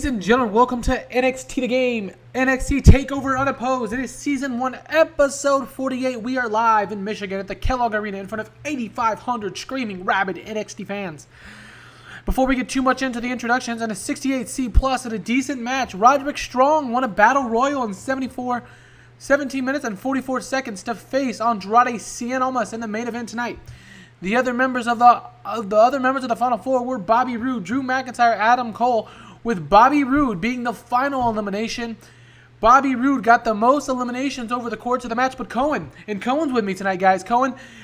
and gentlemen, welcome to NXT The Game, NXT TakeOver Unopposed. It is Season 1, Episode 48. We are live in Michigan at the Kellogg Arena in front of 8,500 screaming, rabid NXT fans. Before we get too much into the introductions, and a 68C plus and a decent match, Roderick Strong won a Battle Royal in 17 minutes and 44 seconds to face Andrade Cien Almas in the main event tonight. The other members of the Final Four were Bobby Roode, Drew McIntyre, Adam Cole, with Bobby Roode being the final elimination. Bobby Roode got the most eliminations over the course of the match, but Cohen's with me tonight, guys.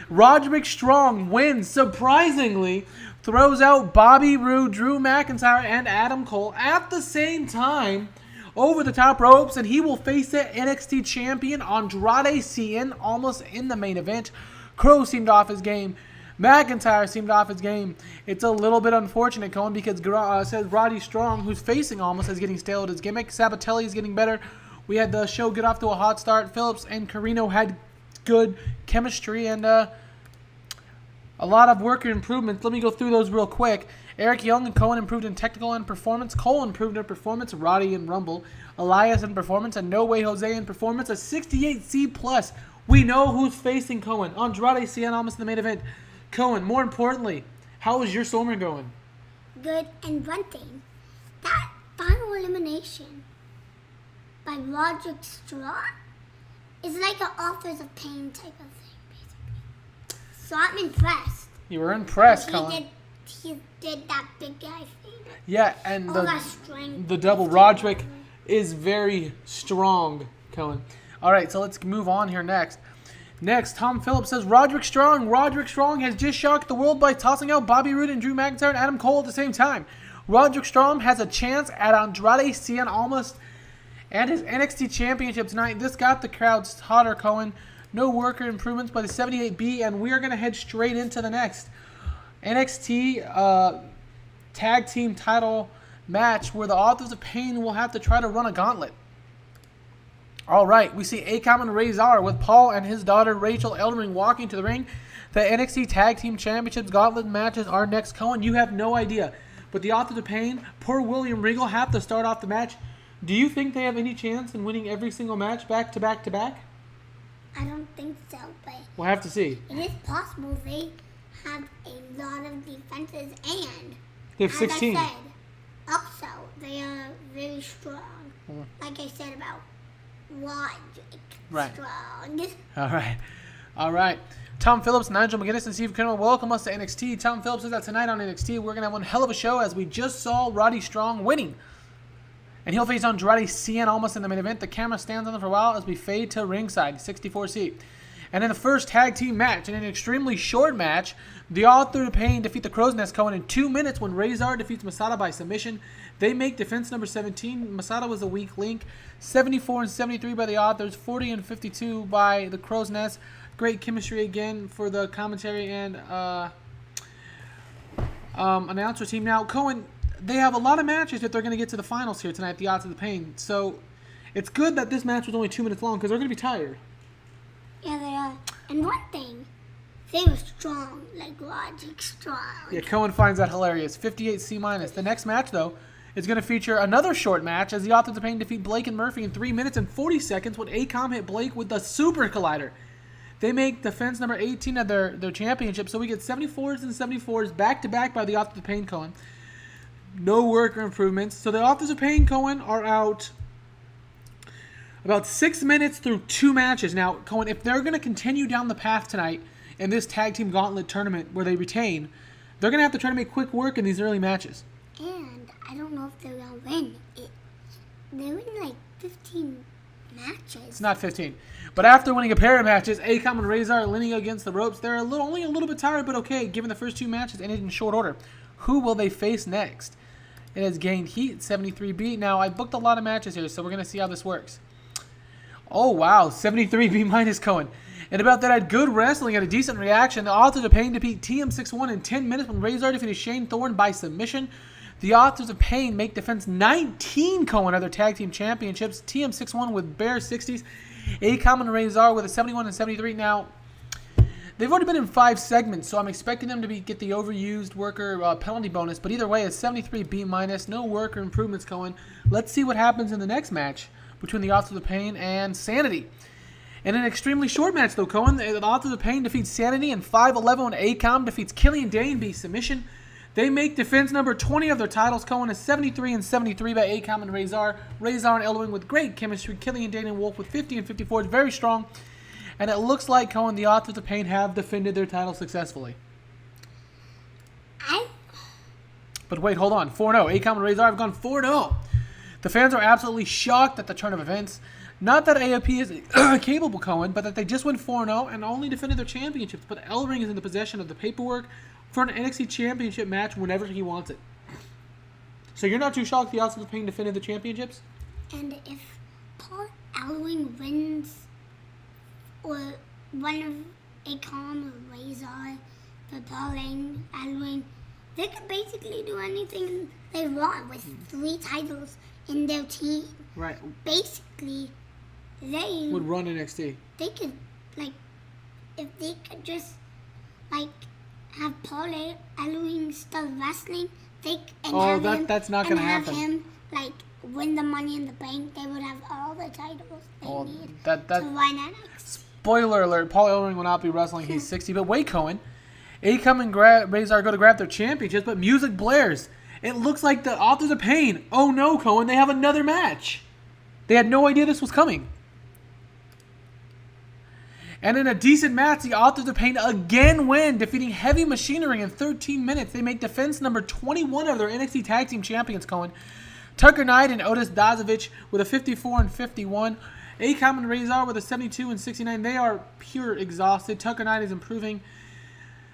Roderick Strong wins, surprisingly, throws out Bobby Roode, Drew McIntyre, and Adam Cole at the same time over the top ropes, and he will face the NXT champion Andrade Cien Almas in the main event. Crow seemed off his game. McIntyre seemed off his game. It's a little bit unfortunate, Cohen, because says Roddy Strong, who's facing Almas, is getting stale at his gimmick. Sabatelli is getting better. We had the show get off to a hot start. Phillips and Carino had good chemistry and a lot of worker improvements. Let me go through those real quick. Eric Young and Cohen improved in technical and performance. Cole improved in performance. Roddy in Rumble. Elias in performance. And No Way Jose in performance. A 68C plus. We know who's facing Cohen. Andrade Cien Almas in the main event. Cohen, more importantly, how is your summer going? Good. And one thing, that final elimination by Roderick Strong is like an Authors of Pain type of thing, basically. So I'm impressed. You were impressed, Cohen. He did that big guy thing. Yeah, and the double Roderick is very strong, Cohen. All right, so let's move on here next. Next, Tom Phillips says, Roderick Strong has just shocked the world by tossing out Bobby Roode and Drew McIntyre and Adam Cole at the same time. Roderick Strong has a chance at Andrade Cien Almas and his NXT championship tonight. This got the crowd hotter, Cohen. No worker improvements by the 78B, and we are going to head straight into the next NXT tag team title match where the Authors of Pain will have to try to run a gauntlet. All right, we see Akam and Razor with Paul and his daughter Rachel Eldering walking to the ring. The NXT Tag Team Championships Gauntlet matches are next. Cohen, you have no idea. But the Authors of Pain, poor William Regal, have to start off the match. Do you think they have any chance in winning every single match back to back to back? I don't think so, but we'll have to see. It is possible. They have a lot of defenses and they have 16. As I said, also, they are very strong. Like I said about Roderick Strong. All right. Tom Phillips, Nigel McGuinness, and Steve Kinnear welcome us to NXT. Tom Phillips says that tonight on NXT we're going to have one hell of a show as we just saw Roddy Strong winning. And he'll face Andrade Cien Almas in the main event. The camera stands on them for a while as we fade to ringside, 64C. And in the first tag team match, in an extremely short match, the Authors of Pain defeat the Crow's Nest Cohen in 2 minutes when Razor defeats Masada by submission. They make defense number 17. Masada was a weak link. 74 and 73 by the Authors. 40 and 52 by the Crow's Nest. Great chemistry again for the commentary and announcer team. Now, Cohen, they have a lot of matches that they're going to get to the finals here tonight, the Authors of Pain. So it's good that this match was only 2 minutes long because they're going to be tired. Yeah, they are. And one thing, they were strong, like Roderick Strong. Yeah, Cohen finds that hilarious. 58C minus. The next match, though, is going to feature another short match as the Authors of Pain defeat Blake and Murphy in 3 minutes and 40 seconds when Akam hit Blake with the Super Collider. They make defense number 18 of their championship, so we get 74s and 74s back-to-back by the Authors of Pain, Cohen. No worker improvements. So the Authors of Pain, Cohen, are out about 6 minutes through 2 matches. Now, Cohen, if they're going to continue down the path tonight in this tag team gauntlet tournament where they retain, they're going to have to try to make quick work in these early matches. And I don't know if they're going to win. They're in like 15 matches. It's not 15. But after winning a pair of matches, Akam and Razor are leaning against the ropes. They're only a little bit tired, but okay, given the first 2 matches ended in short order. Who will they face next? It has gained heat, 73B. Now, I booked a lot of matches here, so we're going to see how this works. Oh, wow. 73B minus Cohen. And about that, had good wrestling, had a decent reaction. The Authors of Pain defeat TM61 in 10 minutes when Razor defeated Shane Thorne by submission. The Authors of Pain make defense 19, Cohen, of their tag team championships. TM61 with bare 60s. Akam and Razor with a 71 and 73. Now, They've already been in 5 segments, so I'm expecting them to get the overused worker penalty bonus. But either way, a 73 B-, no worker improvements going. Let's see what happens in the next match between the Authors of Pain and Sanity. In an extremely short match, though, Cohen, the Authors of Pain defeats Sanity, and 5'11" ACOM defeats Killian Dane via submission. They make defense number 20 of their titles. Cohen is 73 and 73 by ACOM and Razor. Razor and Elwing with great chemistry. Killian Dane and Wolf with 50 and 54 is very strong. And it looks like, Cohen, the Authors of Pain have defended their title successfully. But wait, hold on. 4-0. ACOM and Razor have gone 4-0. The fans are absolutely shocked at the turn of events. Not that AOP is capable, Cohen, but that they just went 4-0 and only defended their championships. But Elring is in the possession of the paperwork for an NXT championship match whenever he wants it. So you're not too shocked the Authors of Pain defended the championships? And if Paul Elwing wins, or one of ACOM or Razor, but Paul Elwing, they could basically do anything they want with 3 titles in their team. Right. Basically, they would run NXT. They could, like, if they could just, like, have Paul Elwing start wrestling, that's not going to happen. Have him, like, win the Money in the Bank, they would have all the titles they need to win NXT. Spoiler alert, Paul Ellering will not be wrestling. He's 60. But wait, Cohen. ACOM and Razor go to grab their championships, but music blares. It looks like the Authors of Pain. Oh no, Cohen, they have another match. They had no idea this was coming. And in a decent match, the Authors of Pain again win, defeating Heavy Machinery in 13 minutes. They make defense number 21 of their NXT Tag Team Champions, Cohen. Tucker Knight and Otis Dazovich with a 54 and 51. ACOM and Razor with a 72 and 69. They are pure exhausted. Tucker Knight is improving.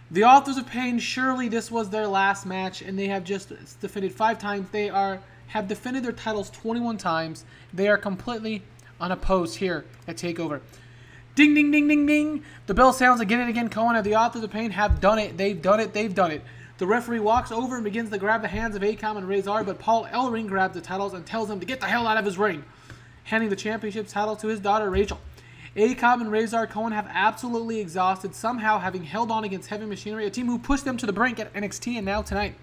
The Authors of Pain, surely this was their last match, and they have just defended 5 times. They have defended their titles 21 times. They are completely unopposed here at TakeOver. Ding, ding, ding, ding, ding. The bell sounds again and again, Cohen, and the Authors of Pain have done it. They've done it. They've done it. The referee walks over and begins to grab the hands of ACOM and Razor, but Paul Ellering grabs the titles and tells them to get the hell out of his ring, handing the championship title to his daughter, Rachel. ACOM and Razor Cohen have absolutely exhausted, somehow having held on against Heavy Machinery, a team who pushed them to the brink at NXT and now tonight.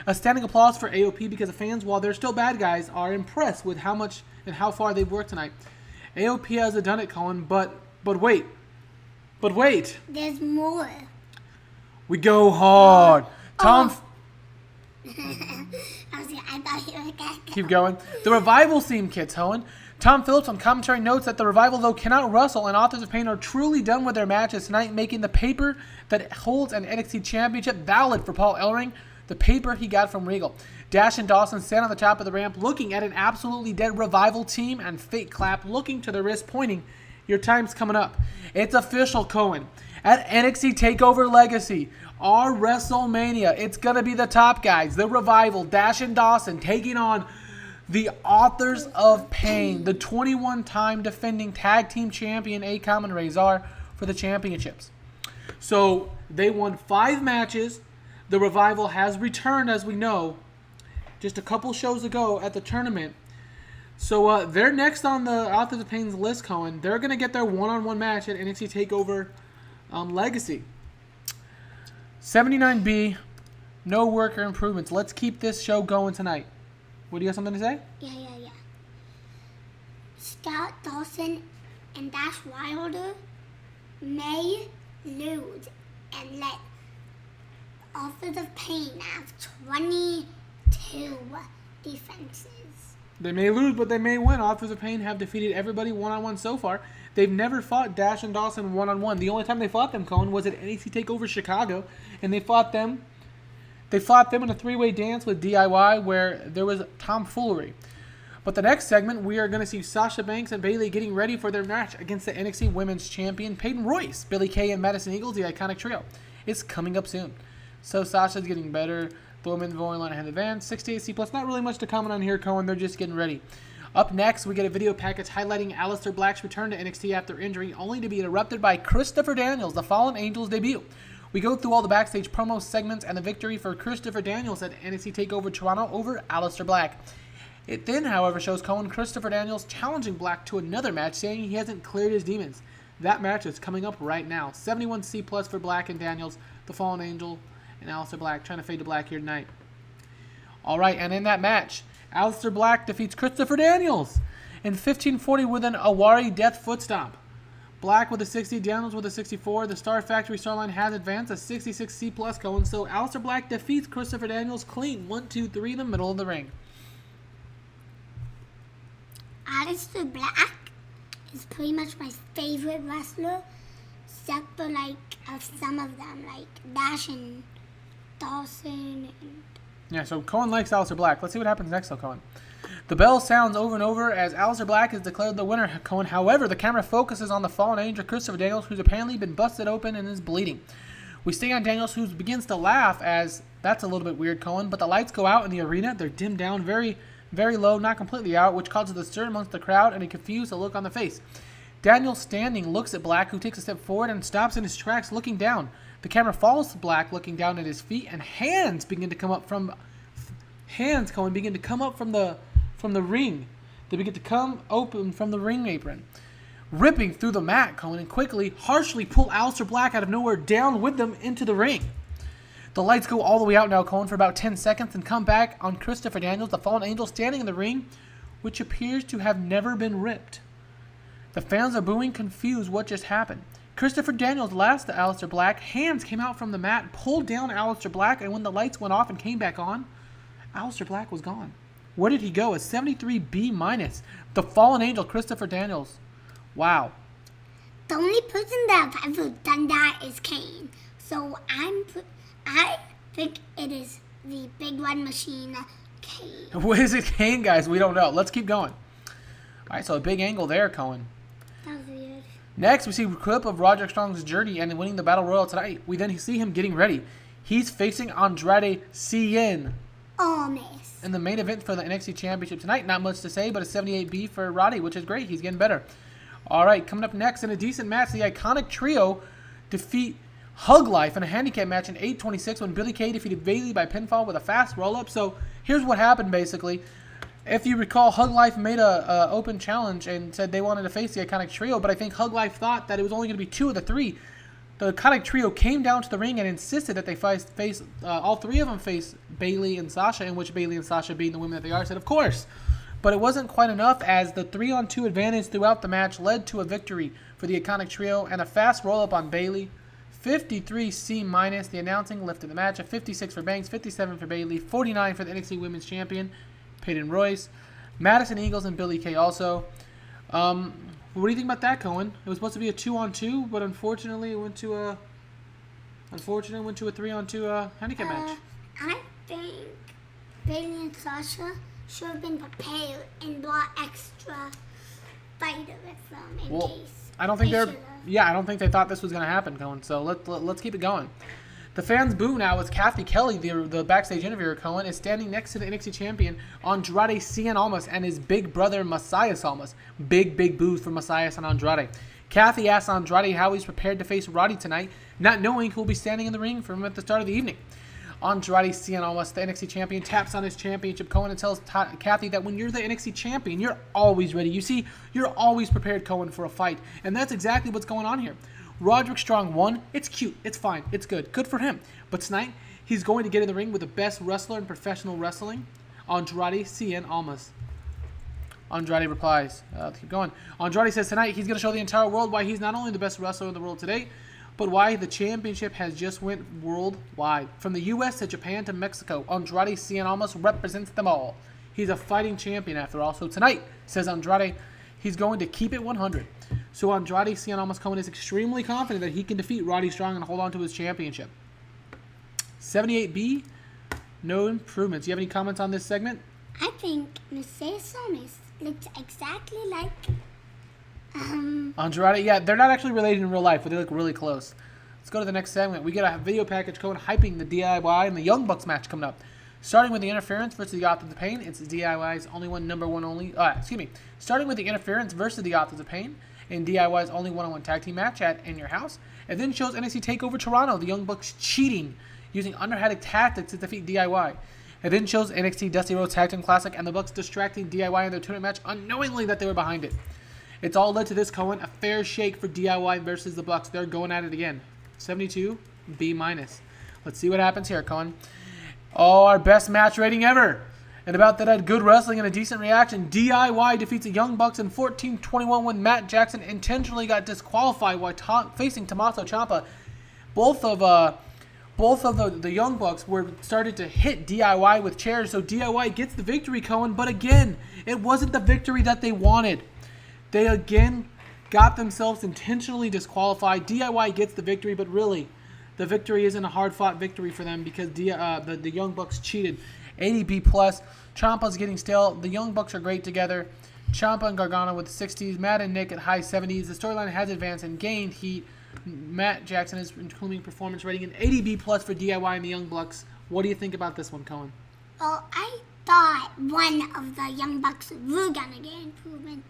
A standing applause for AOP because the fans, while they're still bad guys, are impressed with how much and how far they've worked tonight. AOP has done it, Cohen, but wait. But wait. There's more. We go hard. Tom... I thought you were going to Keep going. The Revival theme kits, Cohen. Tom Phillips on commentary notes that the Revival, though, cannot wrestle, and Authors of Pain are truly done with their matches tonight, making the paper that holds an NXT championship valid for Paul Ellering, the paper he got from Regal. Dash and Dawson stand on the top of the ramp looking at an absolutely dead Revival team, and Fake Clap looking to their wrist, pointing, your time's coming up. It's official, Cohen. At NXT TakeOver Legacy, our WrestleMania, it's going to be the top guys, the Revival, Dash and Dawson, taking on the Authors of Pain, the 21-time defending tag team champion ACOM and Razor for the championships. So they won 5 matches. The Revival has returned, as we know, just a couple shows ago at the tournament. So they're next on the Authors of Pain's list, Cohen. They're going to get their one-on-one match at NXT TakeOver Legacy. 79B, no worker improvements. Let's keep this show going tonight. What, do you have something to say? Yeah. Scott Dawson and Dash Wilder may lose and let Authors of Pain have 22 defenses. They may lose, but they may win. Authors of Pain have defeated everybody one-on-one so far. They've never fought Dash and Dawson one-on-one. The only time they fought them, Cohen, was at NXT TakeOver Chicago, and they fought them in a 3-way dance with DIY where there was tomfoolery. But the next segment, we are going to see Sasha Banks and Bayley getting ready for their match against the NXT Women's Champion Peyton Royce, Billie Kay, and Madison Eagles, the iconic trio. It's coming up soon. So Sasha's getting better. The women's line had advanced. 68C+. Not really much to comment on here, Cohen. They're just getting ready. Up next, we get a video package highlighting Aleister Black's return to NXT after injury, only to be interrupted by Christopher Daniels, the Fallen Angels debut. We go through all the backstage promo segments and the victory for Christopher Daniels at NXT TakeOver Toronto over Aleister Black. It then, however, shows Christopher Daniels challenging Black to another match, saying he hasn't cleared his demons. That match is coming up right now. 71C plus for Black and Daniels, the Fallen Angel, and Aleister Black trying to fade to black here tonight. All right, and in that match, Aleister Black defeats Christopher Daniels in 1540 with an Awari Death Foot Stomp. Black with a 60, Daniels with a 64. The Star Factory storyline has advanced a 66C plus going, so Aleister Black defeats Christopher Daniels clean. 1, 2, 3 in the middle of the ring. Aleister Black is pretty much my favorite wrestler, except for some of them, like Dash and Dawson. Yeah, so Cohen likes Aleister Black. Let's see what happens next, though, Cohen. The bell sounds over and over as Aleister Black is declared the winner, Cohen. However, the camera focuses on the Fallen Angel, Christopher Daniels, who's apparently been busted open and is bleeding. We stay on Daniels, who begins to laugh as that's a little bit weird, Cohen, but the lights go out in the arena. They're dimmed down very, very low, not completely out, which causes a stir amongst the crowd and a confused look on the face. Daniels standing looks at Black, who takes a step forward and stops in his tracks looking down. The camera follows to Black looking down at his feet, and hands begin to come up from the ring. They begin to come open from the ring apron, ripping through the mat, Cohen, and quickly, harshly pull Aleister Black out of nowhere down with them into the ring. The lights go all the way out now, Cohen, for about 10 seconds and come back on Christopher Daniels, the Fallen Angel, standing in the ring, which appears to have never been ripped. The fans are booing, confused what just happened. Christopher Daniels lasted Aleister Black. Hands came out from the mat, pulled down Aleister Black, and when the lights went off and came back on, Aleister Black was gone. Where did he go? A 73B minus. The Fallen Angel, Christopher Daniels. Wow. The only person that have ever done that is Kane. So I think it is the Big Red Machine, Kane. What is it, Kane, guys? We don't know. Let's keep going. All right, so a big angle there, Cohen. That was weird. Next, we see a clip of Roderick Strong's journey and winning the Battle Royal tonight. We then see him getting ready. He's facing Andrade Cien in the main event for the NXT Championship tonight. Not much to say, but a 78B for Roddy, which is great. He's getting better. All right, coming up next in a decent match, the Iconic Trio defeat Hug Life in a handicap match in 8:26 when Billie Kay defeated Bayley by pinfall with a fast roll-up. So here's what happened, basically. If you recall, Hug Life made a open challenge and said they wanted to face the Iconic Trio, but I think Hug Life thought that it was only going to be 2 of the 3. The Iconic Trio came down to the ring and insisted that they face all 3 of them face Bayley and Sasha, in which Bayley and Sasha, being the women that they are, said, of course. But it wasn't quite enough, as the 3-on-2 advantage throughout the match led to a victory for the Iconic Trio and a fast roll-up on Bayley. 53C minus. The announcing lifted the match. A 56 for Banks, 57 for Bayley, 49 for the NXT Women's Champion, Peyton Royce, Madison Eagles, and Billie Kay also. What do you think about that, Cohen? It was supposed to be a 2-on-2, but unfortunately it went to a 3-on-2 handicap match. I think Bayley and Sasha should have been prepared and brought extra fighter with them in case. I don't think I don't think they thought this was going to happen, Cohen. So let's keep it going. The fans boo now as Kathy Kelly, the backstage interviewer, Cohen, is standing next to the NXT champion Andrade Cien Almas and his big brother Messias Almas. Big boos for Messias and Andrade. Kathy asks Andrade how he's prepared to face Roddy tonight, not knowing who will be standing in the ring for him at the start of the evening. Andrade Cien Almas, the NXT champion, taps on his championship, Cohen, and tells Kathy that when you're the NXT champion, you're always ready. You see, you're always prepared, Cohen, for a fight. And that's exactly what's going on here. Roderick Strong won. It's cute. It's fine. It's good. Good for him. But tonight, he's going to get in the ring with the best wrestler in professional wrestling, Andrade Cien Almas. Andrade replies. Let's keep going. Andrade says tonight he's going to show the entire world why he's not only the best wrestler in the world today, but why the championship has just went worldwide. From the U.S. to Japan to Mexico, Andrade Cien Almas represents them all. He's a fighting champion after all. So tonight, says Andrade, he's going to keep it 100. So Andrade Cien Almas Cohen is extremely confident that he can defeat Roddy Strong and hold on to his championship. 78B, no improvements. You have any comments on this segment? I think Messias Almas looks exactly like Andrade. Yeah, they're not actually related in real life, but they look really close. Let's go to the next segment. We get a video package Cohen hyping the DIY and the Young Bucks match coming up. Starting with the Interference versus the Authors of Pain, it's DIY's only one, number one only. Starting with the Interference versus the Authors of Pain in DIY's only one-on-one tag team match at In Your House. It then shows NXT TakeOver Toronto, the Young Bucks cheating, using underhanded tactics to defeat DIY. It then shows NXT Dusty Rhodes Tag Team Classic and the Bucks distracting DIY in their tournament match, unknowingly that they were behind it. It's all led to this, Cohen. A fair shake for DIY versus the Bucks. They're going at it again. 72, B-. Let's see what happens here, Cohen. Oh, our best match rating ever. And about that had good wrestling and a decent reaction. DIY defeats the Young Bucks in 14-21 when Matt Jackson intentionally got disqualified while facing Tommaso Ciampa. Both of the Young Bucks were started to hit DIY with chairs, so DIY gets the victory, Cohen. But again, it wasn't the victory that they wanted. They again got themselves intentionally disqualified. DIY gets the victory, but really, the victory isn't a hard-fought victory for them because the Young Bucks cheated. 80B+. Ciampa's getting stale. The Young Bucks are great together. Ciampa and Gargano with 60s. Matt and Nick at high 70s. The storyline has advanced and gained heat. Matt Jackson is improving performance rating. An 80B+ for DIY and the Young Bucks. What do you think about this one, Cohen? Well, I thought one of the Young Bucks were going to get improvement,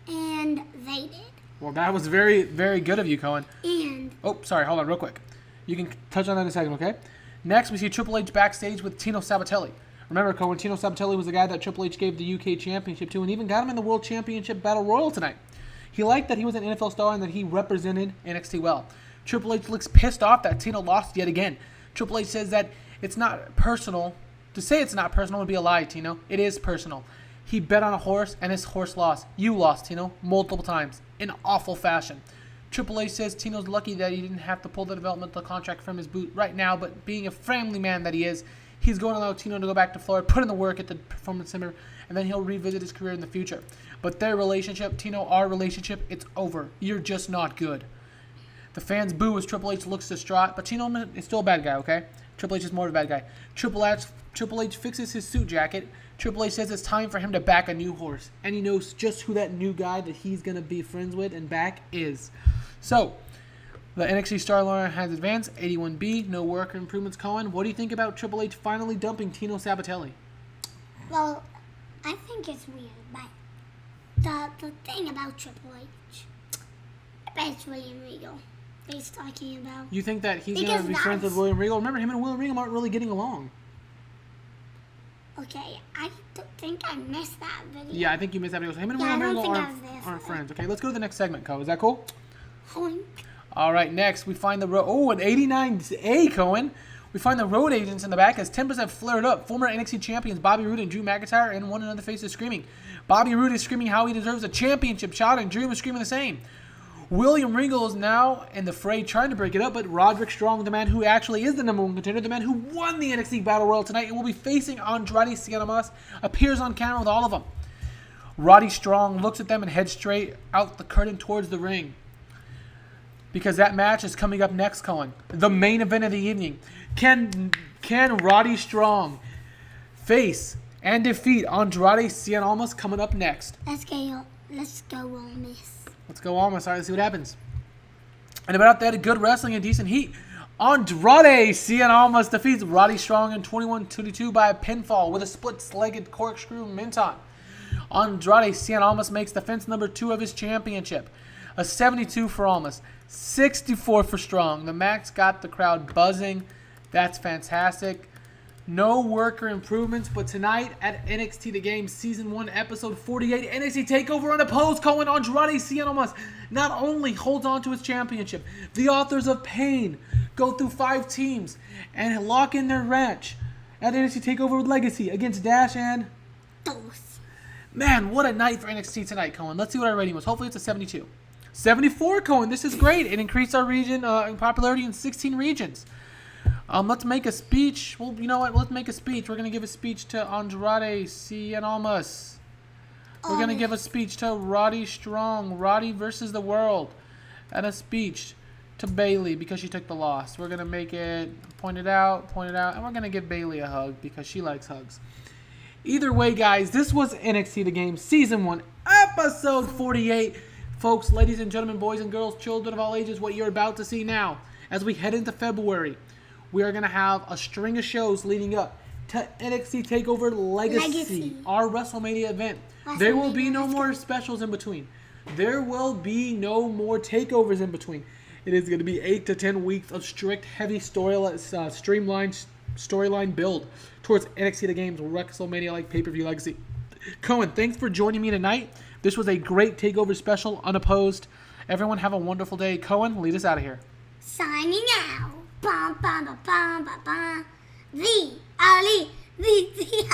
and they did. Well, that was very, very good of you, Cohen. And... Oh, sorry. Hold on real quick. You can touch on that in a second, okay? Next, we see Triple H backstage with Tino Sabatelli. Remember, Cohen, Tino Sabatelli was the guy that Triple H gave the UK Championship to and even got him in the World Championship Battle Royal tonight. He liked that he was an NFL star and that he represented NXT well. Triple H looks pissed off that Tino lost yet again. Triple H says that it's not personal. To say it's not personal would be a lie, Tino. It is personal. He bet on a horse and his horse lost. You lost, Tino, multiple times in awful fashion. Triple H says Tino's lucky that he didn't have to pull the developmental contract from his boot right now, but being a family man that he is, he's going to allow Tino to go back to Florida, put in the work at the Performance Center, and then he'll revisit his career in the future. But their relationship, Tino, our relationship, it's over. You're just not good. The fans boo as Triple H looks distraught, but Tino is still a bad guy, okay? Triple H is more of a bad guy. Triple H fixes his suit jacket. Triple H says it's time for him to back a new horse, and he knows just who that new guy that he's going to be friends with and back is. So, the NXT storyline has advanced. 81B, no worker improvements. Cohen, what do you think about Triple H finally dumping Tino Sabatelli? Well, I think it's weird, but the thing about Triple H, I bet it's William Regal he's talking about. You think that he's going to be friends with William Regal? Remember, him and William Regal aren't really getting along. Okay, I think I missed that video. Yeah, I think you missed that video. So him and William Regal aren't friends. Okay, let's go to the next segment, Co. Is that cool? Hoink. All right, next we find an 89A, Cohen. We find the road agents in the back as tempers have flared up. Former NXT champions Bobby Roode and Drew McIntyre and one another faces screaming. Bobby Roode is screaming how he deserves a championship shot, and Drew is screaming the same. William Regal is now in the fray trying to break it up, but Roderick Strong, the man who actually is the number one contender, the man who won the NXT Battle Royal tonight and will be facing Andrade Cien Almas, appears on camera with all of them. Roddy Strong looks at them and heads straight out the curtain towards the ring. Because that match is coming up next, Cohen. The main event of the evening. Can Roddy Strong face and defeat Andrade Cien Almas coming up next? Let's go, Almas. Let's go Almas. All right, let's see what happens. And about that, good wrestling and decent heat. Andrade Cien Almas defeats Roddy Strong in 21-22 by a pinfall with a split-legged corkscrew minton. Andrade Cien Almas makes defense number 2 of his championship. A 72 for Almas, 64 for Strong. The match got the crowd buzzing. That's fantastic. No worker improvements, but tonight at NXT The Game Season 1 Episode 48, NXT TakeOver Unopposed, Cohen, Andrade Cien Almas not only holds on to his championship, the Authors of Pain go through 5 teams and lock in their match at NXT TakeOver Legacy against Dash and Dos. Man, what a night for NXT tonight, Cohen. Let's see what our rating was. Hopefully it's a 72. 74, Cohen. This is great. It increased our region in popularity in 16 regions. Let's make a speech. Well, you know what? Let's make a speech. We're going to give a speech to Andrade Cien Almas. We're going to give a speech to Roddy Strong, Roddy versus the world. And a speech to Bayley because she took the loss. We're going to make it pointed out. And we're going to give Bayley a hug because she likes hugs. Either way, guys, this was NXT The Game Season 1, Episode 48. Folks, ladies and gentlemen, boys and girls, children of all ages, what you're about to see now, as we head into February, we are going to have a string of shows leading up to NXT TakeOver Legacy, our WrestleMania event. There will be no more specials in between. There will be no more takeovers in between. It is going to be 8 to 10 weeks of strict, heavy streamlined storyline build towards NXT The Game's WrestleMania-like pay-per-view legacy. Cohen, thanks for joining me tonight. This was a great TakeOver special, unopposed. Everyone have a wonderful day. Cohen, lead us out of here. Signing out. Bum, bum, bum, bum, bum, bum. The Ali, the